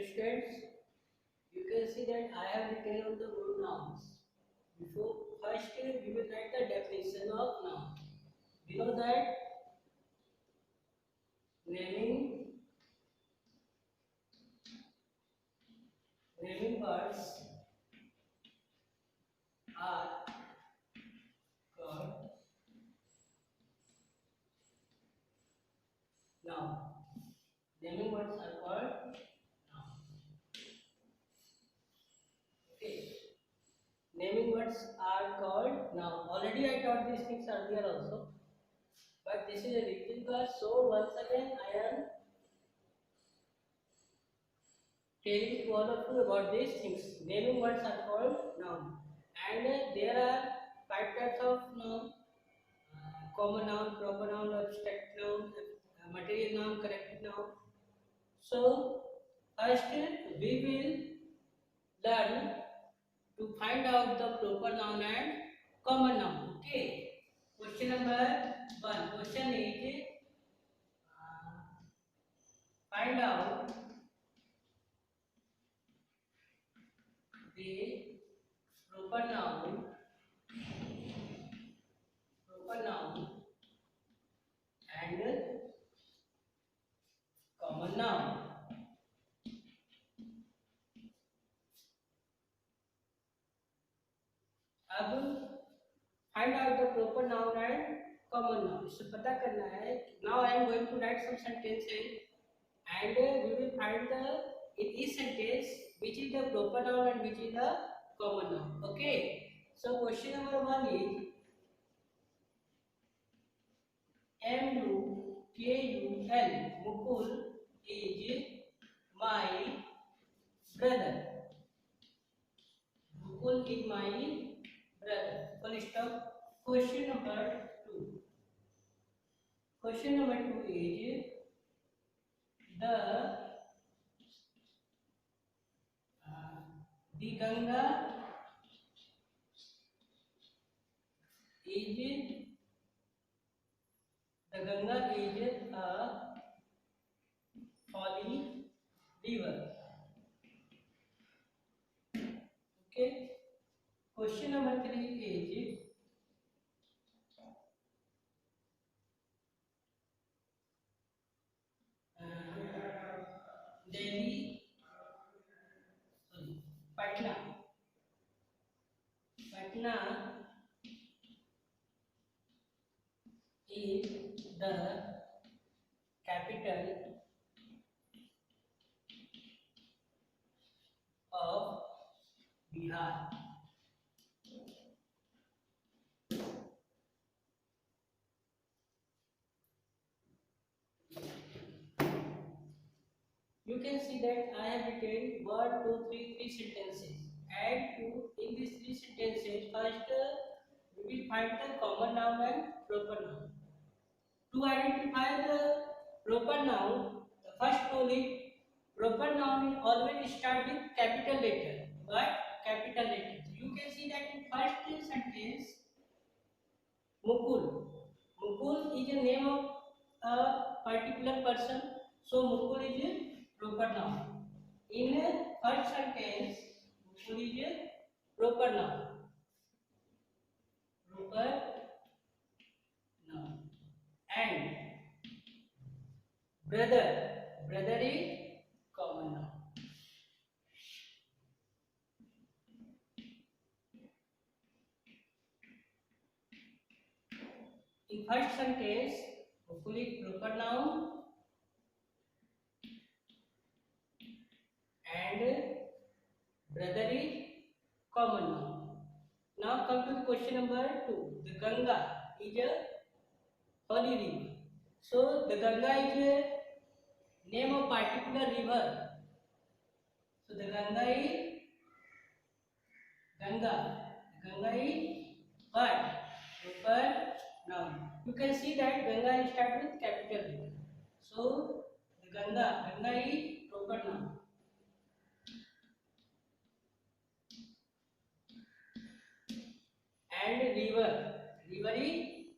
students, you can see that I have written on the board nouns. Before first we will write the definition of noun. We know that naming words are called noun. Naming words are called noun. Okay. Naming words are called noun. Already I taught these things earlier also, but this is a repeat class. So once again I am telling to all of you about these things. Naming words are called noun, and there are five types of noun: common noun, proper noun, abstract noun, material noun, corrective noun. So first we will learn to find out the proper noun and common noun. Okay. Question number 1. Question is find out the proper noun and common noun. अब find out the proper noun and common noun. इससे पता करना है. Now I am going to write some sentences and we will find the in each sentence which is the proper noun and which is the common noun. Okay. So question number 1 is Mukul. Mukul is my brother. Mukul is my brother. Full stop. Question number 2. Question number 2 is the Ganga is a holy river. Okay. Question number 3 is Delhi, Patna. Patna is the capital of Bihar. You can see that I have written 1, 2, 3, 3 sentences. And in these 3 sentences, first we will find the common noun and proper noun. To identify the proper noun, the first rule is proper noun always start with capital letter. But capital letter. You can see that in first sentence, Mukul. Mukul is a name of a particular person. So Mukul is a proper noun. In first sentence, Mukul is a proper noun. Proper noun. And brother is common noun. In first sentence, Mukul is proper noun and brother is common noun. Now come to the question number 2. The Ganga is a holy river. So the Ganga is a name of particular river. So the Ganga is what? Proper noun. You can see that Ganga starts with capital letter. So the Ganga is proper noun. And river is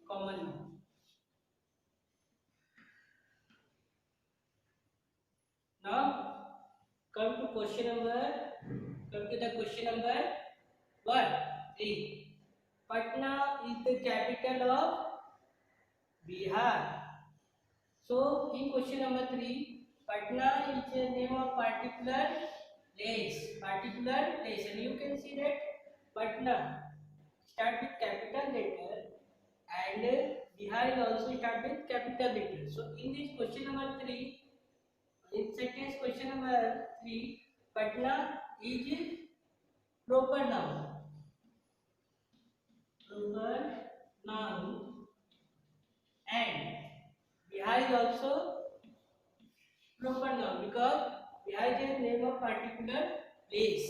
common noun. Now Come to question number. Come to the question number what? 3. Patna is the capital of Bihar. So in question number 3, Patna is the name of particular place. Particular place, and you can see that Patna start with capital letter, and Bihar is also start with capital letter. So in this question number 3, in sentence question number 3, Patna is proper noun. Proper noun, and Bihar is also proper noun because Bihar is the name of particular place.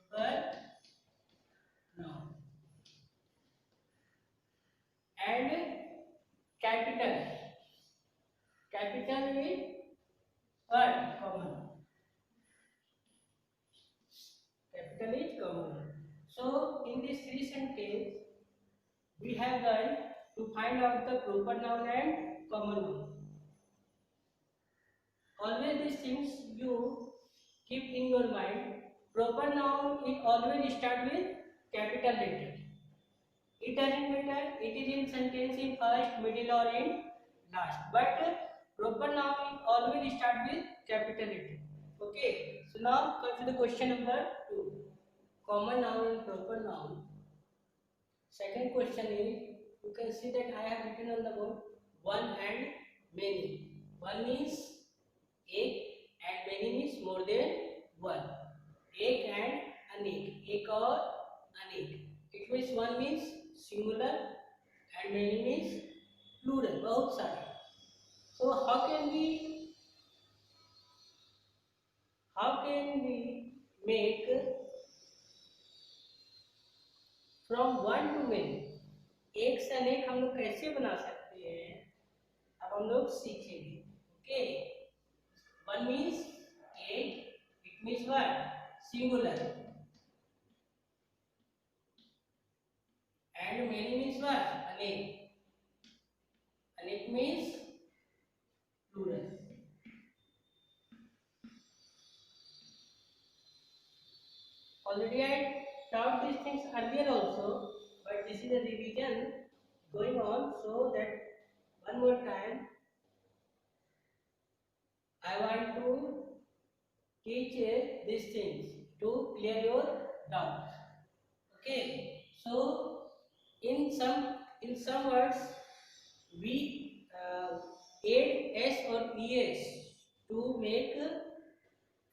Proper noun. And capital. Capital is what? Common. Capital is common. So in this three sentence, we have learned to find out the proper noun and common noun. Always these things you keep in your mind. Proper noun is always start with capital letter. It doesn't matter it is in sentence in first, middle or in last. But proper noun is always start with capital letter. Okay. So now come to the question number 2. Common noun and proper noun. Second question is, you can see that I have written on the board one and many. One means एक and many means more than one. एक and अनेक, एक और अनेक. It means one means singular and many means plural, बहुत सारे. So how can we make from one to many? एक से अनेक हम लोग कैसे बना सकते हैं, अब हम लोग सीखेंगे. ओके. One means एक, it means what? Singular. And many means what? अनेक. अनेक means plural. Already I taught these things earlier also, but this is a revision going on, so that one more time I want to teach these things to clear your doubts. Okay. So in some words we add s or es to make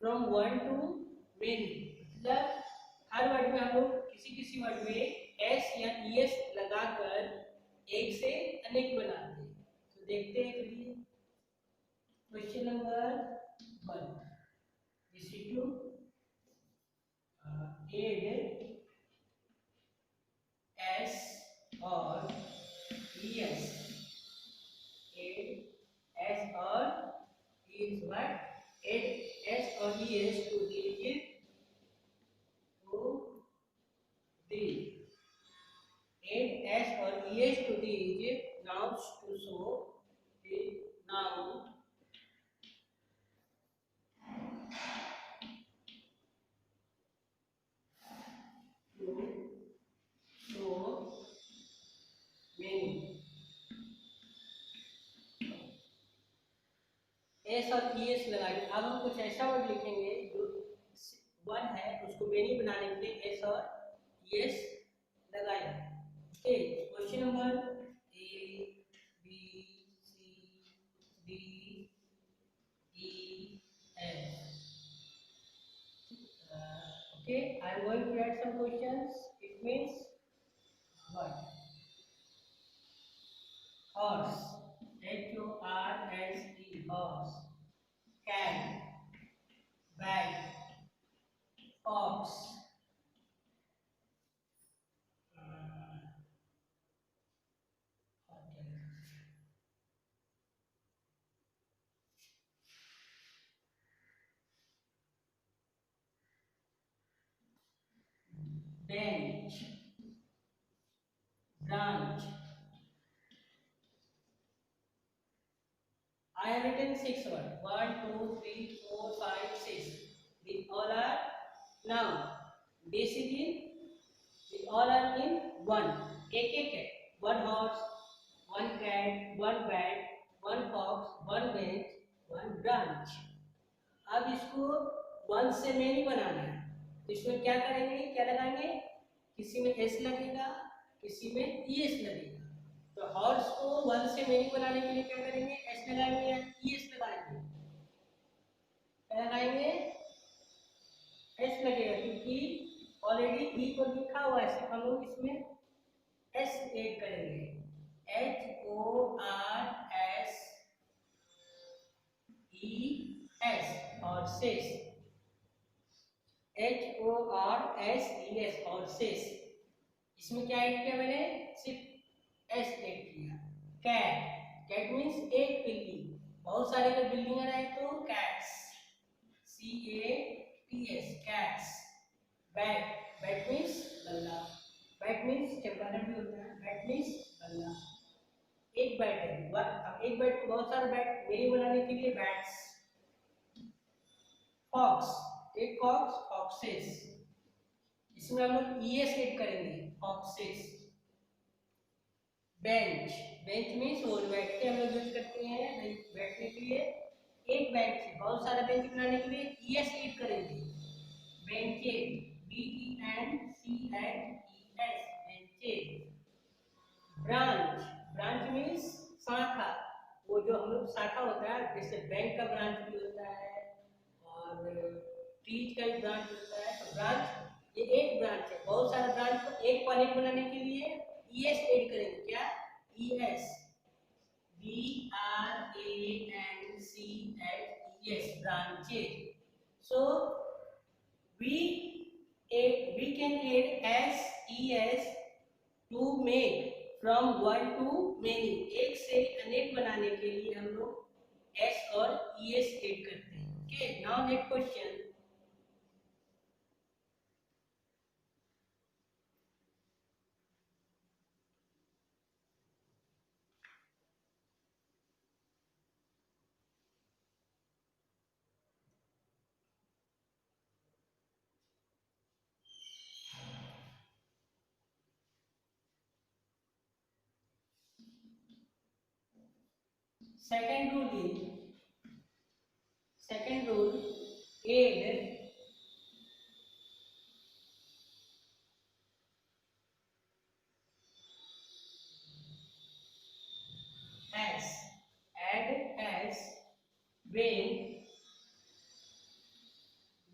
from one to many. मतलब हर word में हम लोग किसी word में s या es लगाकर एक से अनेक बनाते हैं. तो देखते हैं चलिए. Question number 1. This is to add s or es. Add s or es what? Add s or es to the add s or es to the nouns to show the noun to show many. S और ES लगाएंगे. अब हम कुछ ऐसा word लिखेंगे जो one है, उसको मेनी बनाने के लिए एस और ईएस लगाएंगे. Okay. Question number A B C D E F. Okay, I am going to write some questions. It means what? Horse. H-O-R-S-E. Horse. Cat. Bag. Ox. Bench. Branch. I have written 6 words. 1, 2, 3, 4, 5, 6. These all are noun. This is in. These all are in one. एक है. One horse, one cat, one bat, one fox, one bench, one branch. अब इसको one से many बनाना है. तो इसमें क्या करेंगे? क्या लगाएंगे? किसी में एस लगेगा, किसी में ईएस लगेगा. तो हॉर्स को वन से मेनी बनाने के लिए क्या करेंगे? एस लगाएंगे या ईएस लगाएंगे? क्या लगाएंगे? एस लगेगा, क्योंकि ऑलरेडी ई को लिखा हुआ है. सिर्फ हम लोग इसमें एस ऐड करेंगे. HORS ES horses. HORSES horses. इसमें क्या ऐड किया मैंने? सिर्फ एस ऐड किया. कैट. कैट मीन्स एक बिल्ली. बहुत सारे अगर बिल्डिंग रहे तो cats. CATS cats. Bat. Bat means बल्ला. बैट मीन्स चमगादड़ भी होता है. बैट मीन्स बल्ला. एक बैट है. अब एक बैट को बहुत सारे बैट मेरी बनाने के लिए बैट्स. फॉक्स. एक फॉक्स. फॉक्सेस. इसमें हम लोग ईएस ऐड करेंगे. फॉक्सेस. बेंच. बेंच मीन्स वो बैठ के हम लोग यूज करते हैं बैठने के लिए. एक बेंच से बहुत सारा बेंच बनाने के लिए ईएस ऐड करेंगे. Benches. BENCHES benches. Branch. Branch means शाखा. वो जो हम लोग शाखा होता है, जैसे बैंक का ब्रांच भी होता है और ट्रीज का भी ब्रांच होता है. तो ब्रांच ये एक ब्रांच है. बहुत सारे ब्रांच को एक कॉलेज बनाने के लिए ईएस ऐड करेंगे. क्या? ES. BRANCHES branches. So we can add SES to make from one to many. एक से अनेक बनाने के लिए हम लोग एस और ईएस ऐड करते हैं. Okay, now next question. Second rule add as. Add as when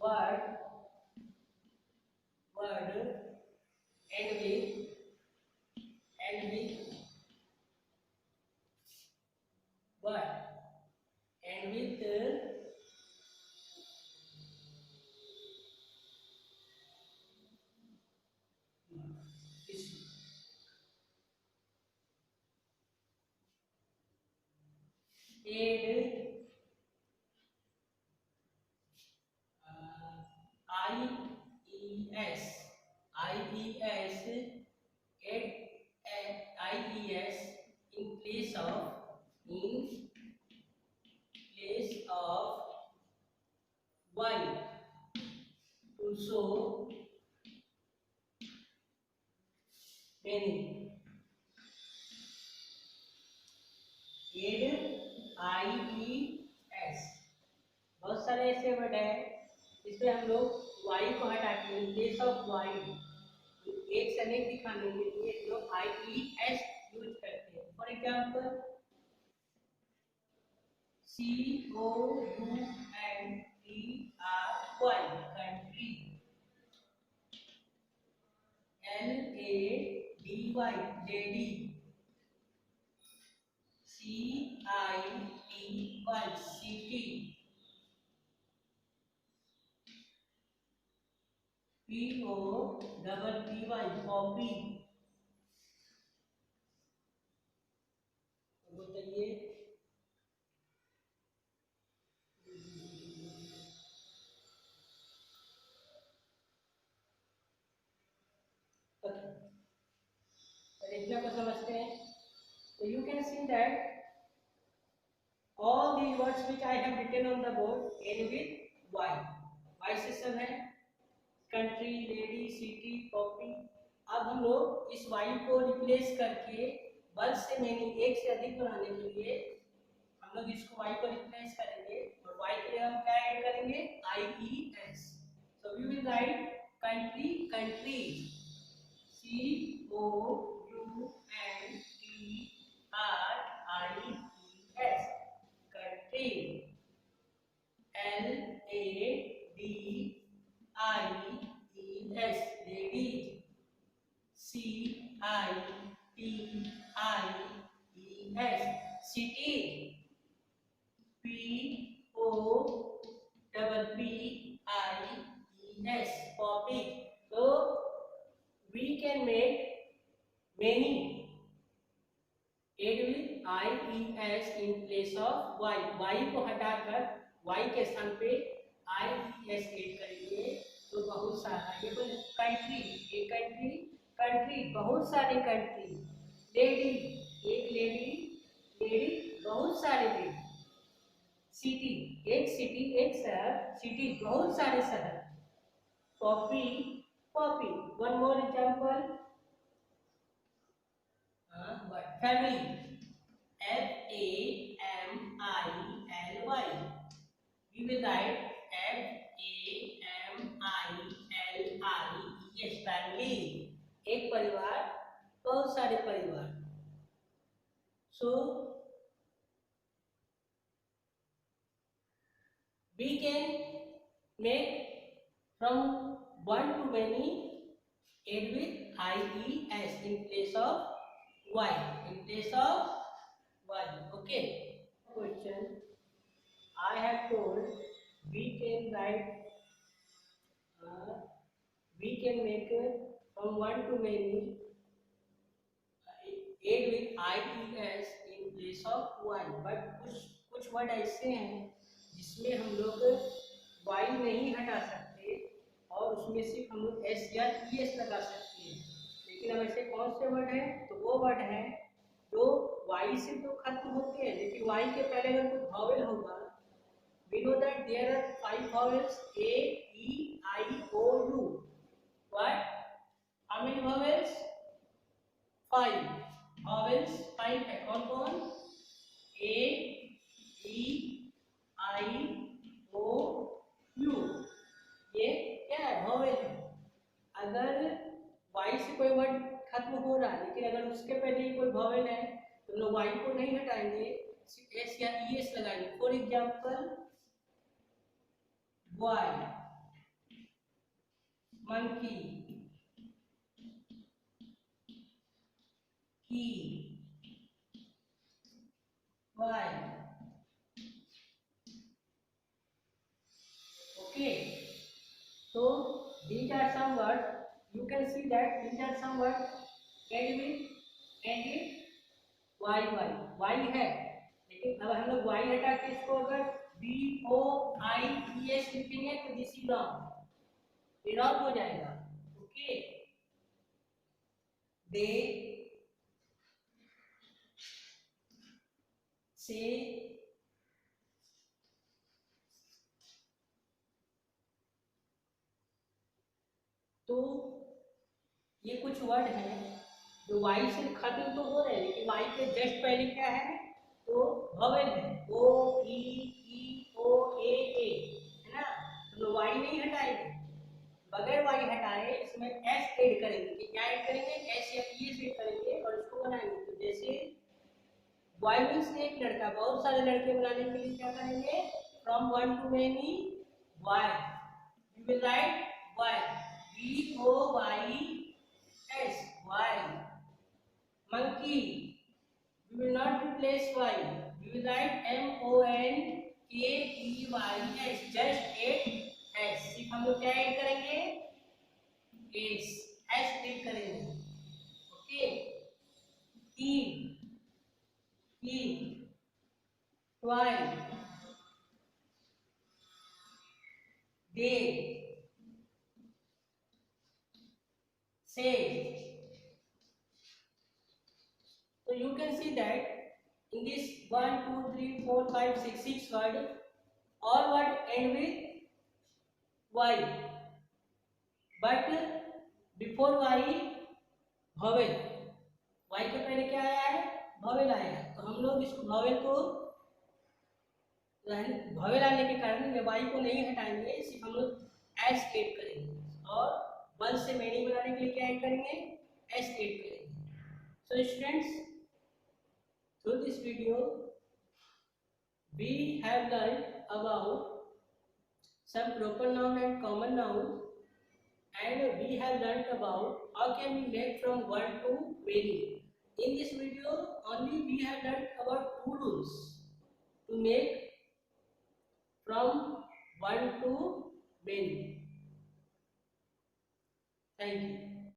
word and with word and with add IES. IES. Add IES in place of y to show many. Add IES. बहुत सारे ऐसे word है जिसमें हम लोग y को हटा के इन प्लेस ऑफ y एक से अनेक दिखाने के लिए हम लोग IES यूज करते हैं. For example COUNTRY country. LADY lady. CITY city. POPPY poppy. बताइए. इतना को समझते हैं. तो you can see that all these words which I have written on the board end with Y. Y से सब है country, lady, city, copy. अब हम लोग इस Y को रिप्लेस करके one से many एक से अधिक बनाने के लिए हम लोग इसको Y को रिप्लेस करेंगे और Y के लिए हम क्या ऐड करेंगे IES. So we will write country, countries. COUNTRIES. Country. LADIES. Ladies. CITIES. Cities. POPPIES. Poppies. So we can make many add with IES in place of Y. Y को हटाकर Y के स्थान पे IES ऐड करेंगे तो बहुत सारा ये तो कंट्री, एक कंट्री, कंट्री बहुत सारे कंट्री, लेडी एक लेडी, लेडी बहुत सारे लेडी, सिटी एक सिटी एक शहर, सिटी बहुत सारे शहर, Poppy Poppy. One more example family. FAMILY. We will write FAMILI. Yes, family. एक परिवार, बहुत सारे परिवार. So we can make from one to many add with IES in place of Y. In place of Y. Okay. Question. I have told we can write. We can make from one to many add with IES in place of Y. But कुछ word ऐसे हैं जिसमें हम लोग Y नहीं हटा सकते और उसमें सिर्फ हम लोग S या ES लगा सकते हैं. लेकिन अब ऐसे कौन से वर्ड है तो वो वर्ड है जो Y से तो खत्म होते हैं लेकिन Y के पहले अगर कोई vowel होगा. We know that there are 5 vowels A, E, I, O, U. What? How many vowels? 5 vowels. 5 है कौन कौन? A, E, I, O, U. ये क्या है? vowel है. अगर Y से कोई वर्ड खत्म हो रहा है लेकिन अगर उसके पहले ही कोई vowel है तो हम लोग Y को नहीं हटाएंगे, S या ES लगाएंगे. For example boy, monkey, key, why. Okay, so these are some words. You can see that these are some words end with Y है लेकिन अब हम लोग Y हटा के इसको अगर BOIES लिखेंगे तो दिस इज रॉन्ग हो जाएगा. ओके. दे से तो ये कुछ वर्ड हैं जो Y से खत्म तो हो रहे हैं लेकिन Y के जस्ट पहले क्या है तो vowel है O E E O A A है ना. तो Y नहीं हटाएंगे, बगैर Y हटाए इसमें S ऐड करेंगे. कि क्या ऐड करेंगे? S या ES ऐड करेंगे और इसको बनाएंगे. तो जैसे बॉय मीन्स एक लड़का, बहुत सारे लड़के बनाने के लिए क्या करेंगे? From one to many boy. We will write boy BOYS boy. monkey we will not replace Y. We will write MONKEYS. just add S. सिर्फ हम लोग क्या ऐड करेंगे? S ऐड करेंगे. Okay. key twice. Day say. So you can see that in this 1 2 3 4 5 6 word, all word end with y, but before y vowel, y के पहले क्या आया है, vowel आया है, तो हम लोग इसको vowel को भवेल आने के कारण वाई को नहीं हटाएंगे, सिर्फ हम लोग एस ऐड करेंगे और वन से मेनी बनाने के लिए क्या ऐड करेंगे, एस ऐड करेंगे। So students, through this video we have learn about some proper noun and common noun, and we have learnt about how can we make from one to many. In this video only we have learnt about two rules to make from one to many. Thank you.